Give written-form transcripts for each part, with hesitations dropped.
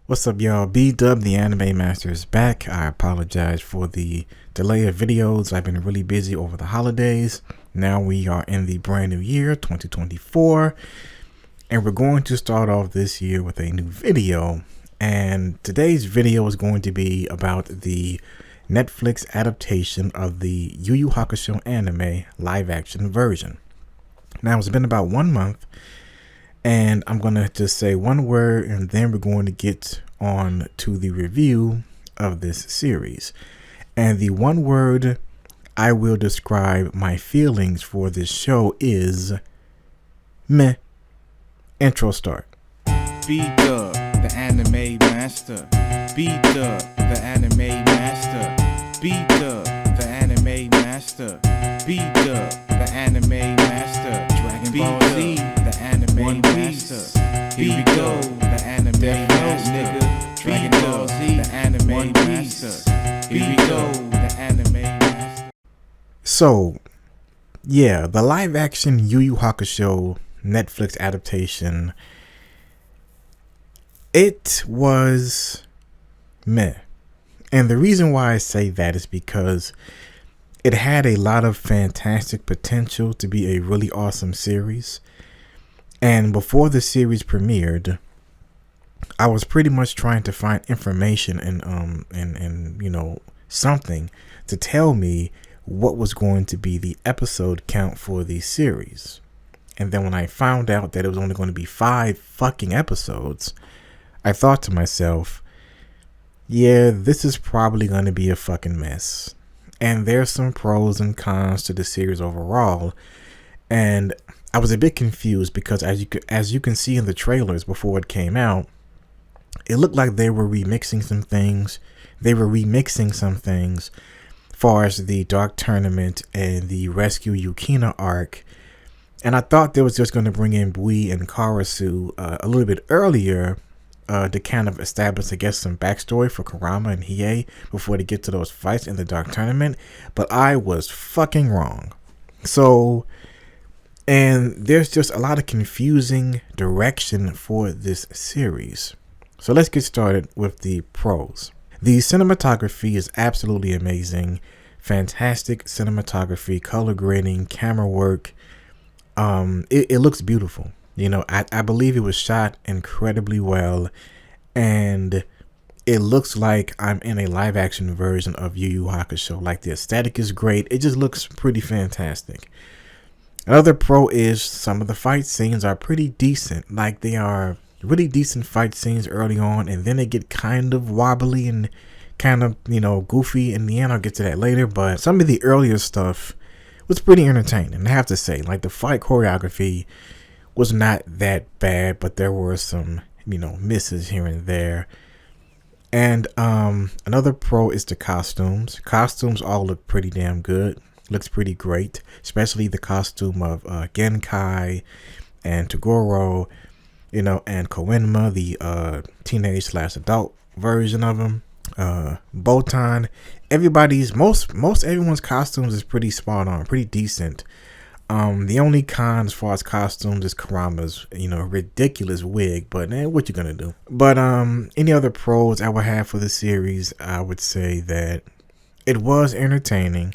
What's up, y'all? B-Dub, the Anime Master, is back. I apologize for the delay of videos. I've been really busy over the holidays. Now we are in the brand new year, 2024, and we're going to start off this year with a new video. And today's video is going to be about the Netflix adaptation of the Yu Yu Hakusho anime live-action version. Now, it's been about 1 month, and I'm going to just say one word, and then we're going to get on to the review of this series. And the one word I will describe my feelings for this show is meh. Intro start. B-Dub, the Anime Master. B-Dub, the Anime Master. B-Dub, the Anime Master. B-Dub, the Anime Master. Dragon Ball Z, the Anime Master. Here we go, the Anime Master. Dragon Ball Z, the Anime Master. Here we go, the Anime Master. So, yeah, the live action Yu Yu Hakusho Netflix adaptation, it was meh. And the reason why I say that is because it had a lot of fantastic potential to be a really awesome series. And before the series premiered, I was pretty much trying to find information and you know, something to tell me what was going to be the episode count for the series. And then when I found out that it was only going to be 5 fucking episodes, I thought to myself, yeah, this is probably going to be a fucking mess. And there's some pros and cons to the series overall. And I was a bit confused because as you can see in the trailers before it came out, it looked like they were remixing some things. Far as the Dark Tournament and the Rescue Yukina arc. And I thought they was just going to bring in Bui and Karasu a little bit earlier to kind of establish, I guess, some backstory for Kurama and Hiei before they get to those fights in the Dark Tournament. But I was fucking wrong. So, and there's just a lot of confusing direction for this series. So let's get started with the pros. The cinematography is absolutely amazing. Fantastic cinematography, color grading, camera work. It looks beautiful. You know, I believe it was shot incredibly well, and it looks like I'm in a live action version of Yu Yu Hakusho. Like, the aesthetic is great. It just looks pretty fantastic. Another pro is some of the fight scenes are pretty decent. Like, they are really decent fight scenes early on, and then they get kind of wobbly and kind of, you know, goofy in the end. I'll get to that later, but some of the earlier stuff was pretty entertaining, I have to say. Like, the fight choreography was not that bad, but there were some, you know, misses here and there. And another pro is the costumes. Costumes all look pretty damn good. Looks pretty great, especially the costume of Genkai and Toguro, you know, and Koenma, the teenage/adult version of him. Botan, most everyone's costumes is pretty spot on, pretty decent. The only con as far as costumes is Kurama's, you know, ridiculous wig, but what you gonna do? But any other pros I would have for the series, I would say that it was entertaining,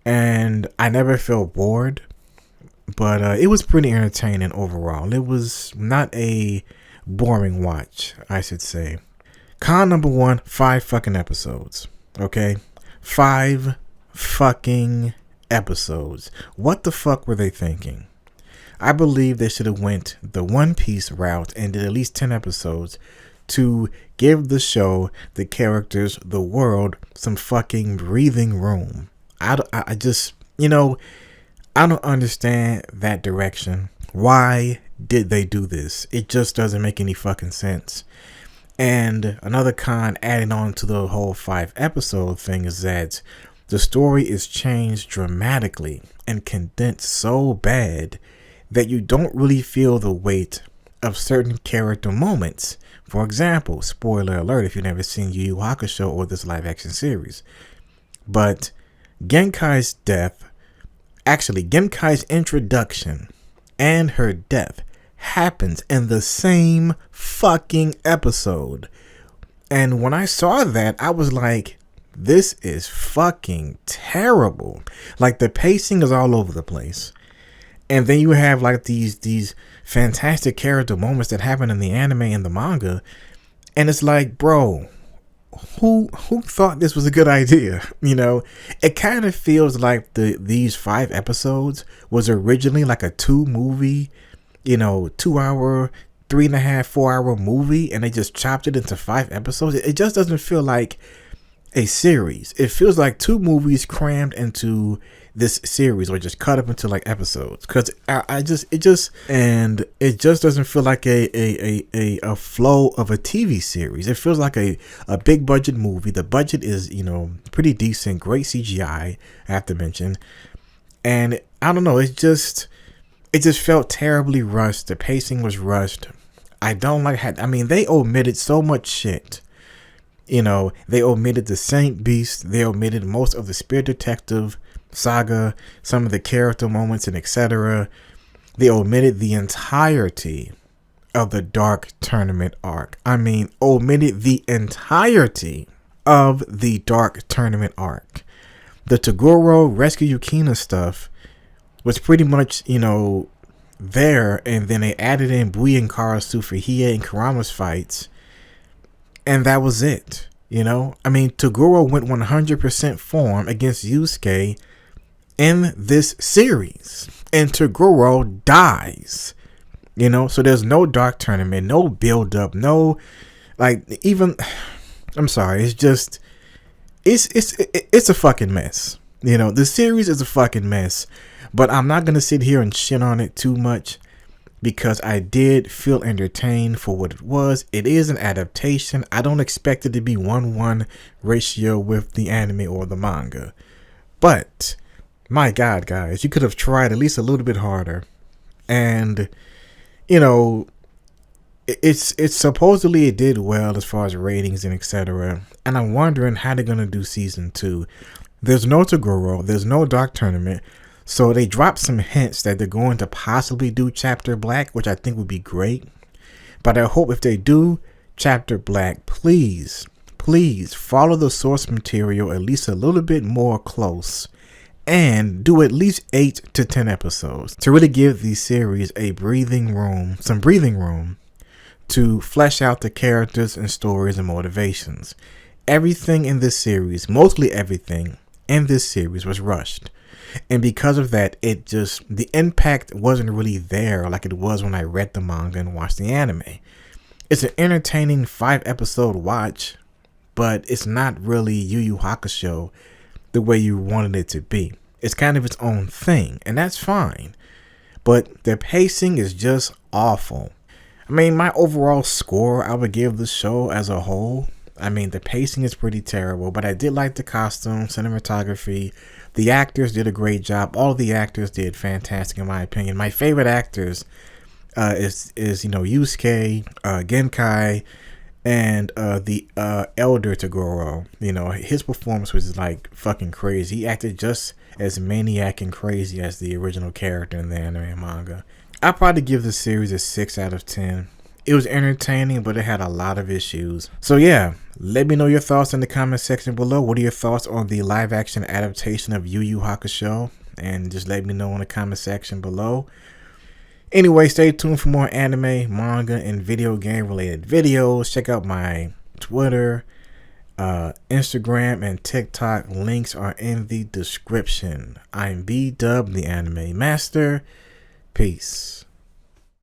and I never felt bored. But it was pretty entertaining overall. It was not a boring watch, I should say. Con number 1, 5 fucking episodes. Okay? 5 fucking episodes. What the fuck were they thinking? I believe they should have went the One Piece route and did at least 10 episodes to give the show, the characters, the world some fucking breathing room. I just, you know, I don't understand that direction. Why did they do this? It just doesn't make any fucking sense. And another con adding on to the whole 5 episode thing is that the story is changed dramatically and condensed so bad that you don't really feel the weight of certain character moments. For example, spoiler alert if you've never seen Yu Yu Hakusho or this live action series. But Genkai's death, actually Genkai's introduction and her death happens in the same fucking episode. And when I saw that, I was like, this is fucking terrible. Like, the pacing is all over the place. And then you have like these fantastic character moments that happen in the anime and the manga. And it's like, bro, who thought this was a good idea? You know, it kind of feels like these 5 episodes was originally like a 2-movie, 2-hour, 3.5, 4-hour movie, and they just chopped it into 5 episodes. It just doesn't feel like a series. It feels like 2 movies crammed into this series, or just cut up into like episodes, because it just doesn't feel like a flow of a TV series. It feels like a big budget movie. The budget is pretty decent, great CGI, I have to mention, and I don't know, it just felt terribly rushed. The pacing was rushed. I don't like how, they omitted so much shit. They omitted the Saint Beast. They omitted most of the Spirit Detective saga, some of the character moments, and etc. They omitted the entirety of the Dark Tournament arc. Omitted the entirety of the Dark Tournament arc. The Toguro Rescue Yukina stuff was pretty much, there, and then they added in Bui and Karasu for Hiei and Kurama's fights, and that was it. Toguro went 100% form against Yusuke in this series, and Toguro dies. So there's no Dark Tournament, no build up, no, I'm sorry, it's a fucking mess. The series is a fucking mess, but I'm not gonna sit here and shit on it too much, because I did feel entertained for what it was. It is an adaptation. I don't expect it to be 1:1 ratio with the anime or the manga. But, my God, guys, you could have tried at least a little bit harder. And, it's supposedly it did well as far as ratings and etc. And I'm wondering how they're going to do season 2. There's no Toguro. There's no Dark Tournament. So they dropped some hints that they're going to possibly do Chapter Black, which I think would be great. But I hope if they do Chapter Black, please follow the source material at least a little bit more close, and do at least 8 to 10 episodes to really give the series some breathing room to flesh out the characters and stories and motivations. Everything in this series, mostly everything in this series, was rushed. And because of that, the impact wasn't really there like it was when I read the manga and watched the anime. It's an entertaining 5-episode watch, but it's not really Yu Yu Hakusho the way you wanted it to be. It's kind of its own thing, and that's fine. But the pacing is just awful. My overall score I would give the show as a whole, the pacing is pretty terrible, but I did like the costume, cinematography. The actors did a great job. All the actors did fantastic in my opinion. My favorite actors is Yusuke, Genkai, and the elder Toguro. His performance was like fucking crazy. He acted just as maniac and crazy as the original character in the anime and manga. I'd probably give the series a 6 out of 10. It was entertaining, but it had a lot of issues. So yeah, let me know your thoughts in the comment section below. What are your thoughts on the live action adaptation of Yu Yu Hakusho? And just let me know in the comment section below. Anyway, stay tuned for more anime, manga, and video game related videos. Check out my Twitter, Instagram, and TikTok. Links are in the description. I'm B-Dub, the Anime Master. Peace.